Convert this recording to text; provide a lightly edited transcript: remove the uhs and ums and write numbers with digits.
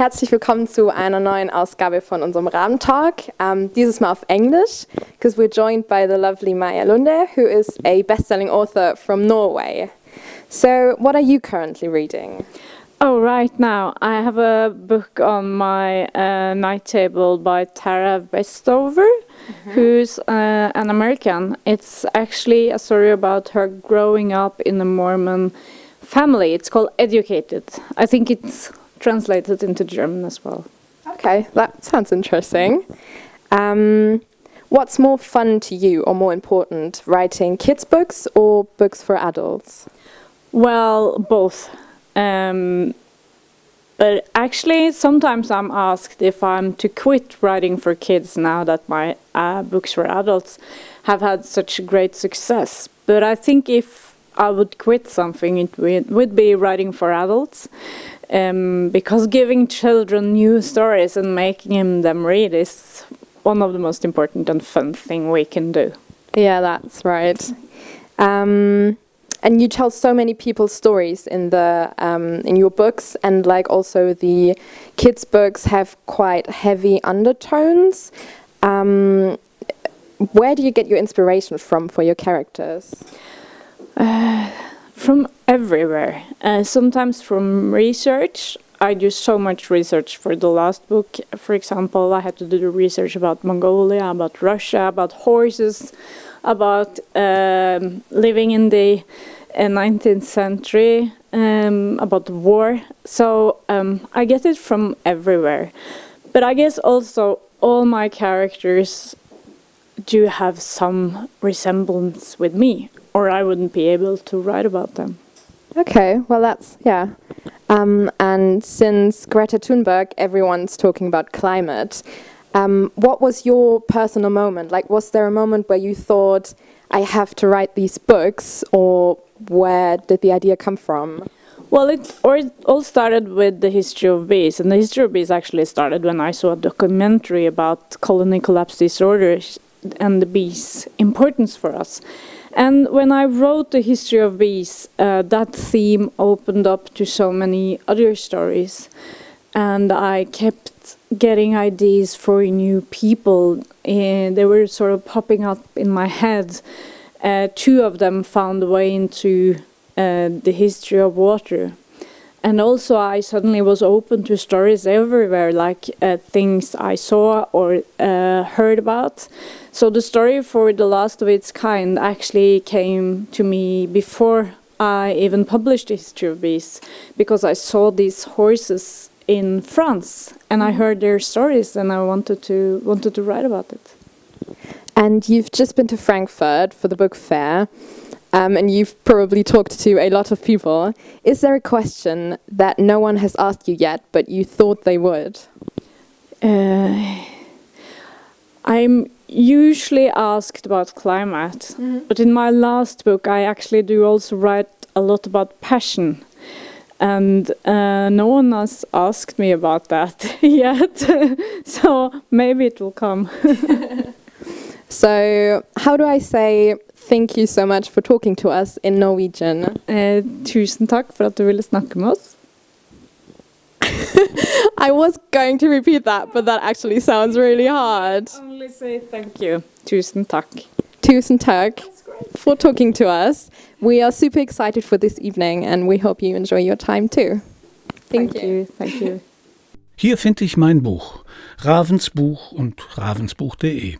Herzlich willkommen zu einer neuen Ausgabe von unserem Rabentalk. Dieses Mal auf English, because we're joined by the lovely Maja Lunde, who is a best-selling author from Norway. So, what are you currently reading? Oh, right now I have a book on my night table by Tara Westover, who's an American. It's actually a story about her growing up in a Mormon family. It's called Educated. I think it's translated into German as well. Okay, that sounds interesting. What's more fun to you, or more important, writing kids' books or books for adults? Well, both. But actually, sometimes I'm asked if I'm to quit writing for kids now that my books for adults have had such great success. But I think if I would quit something, it would be writing for adults. Because giving children new stories and making them read is one of the most important and fun thing we can do. Yeah, that's right. And you tell so many people's stories in your books, and like also the kids' books have quite heavy undertones. Where do you get your inspiration from for your characters? From everywhere. Sometimes from research. I do so much research for the last book. For example, I had to do the research about Mongolia, about Russia, about horses, about living in the 19th century, about the war. So I get it from everywhere. But I guess also all my characters do have some resemblance with me, or I wouldn't be able to write about them. Okay, well that's, yeah. And since Greta Thunberg, everyone's talking about climate. What was your personal moment? Like, was there a moment where you thought, I have to write these books, or where did the idea come from? Well, it all started with the history of bees, and the history of bees actually started when I saw a documentary about colony collapse disorders and the bees' importance for us. And when I wrote the history of bees, that theme opened up to so many other stories, and I kept getting ideas for new people. They were sort of popping up in my head. Two of them found a way into the history of water. And also I suddenly was open to stories everywhere, like things I saw or heard about. So the story for The Last of Its Kind actually came to me before I even published the history of bees, because I saw these horses in France and I heard their stories and I wanted to write about it. And you've just been to Frankfurt for the book fair, and you've probably talked to a lot of people. Is there a question that no one has asked you yet, but you thought they would? I'm usually asked about climate, but in my last book I actually do also write a lot about passion. And no one has asked me about that yet, so maybe it will come. So, how do I say thank you so much for talking to us in Norwegian? Tusen takk for at du ville snakke med oss. I was going to repeat that, but that actually sounds really hard. Only say thank you. Tusen takk. Tusen takk for talking to us. We are super excited for this evening, and we hope you enjoy your time too. Thank you. Thank you. Hier finde ich mein Buch, Ravens Buch und ravensbuch.de.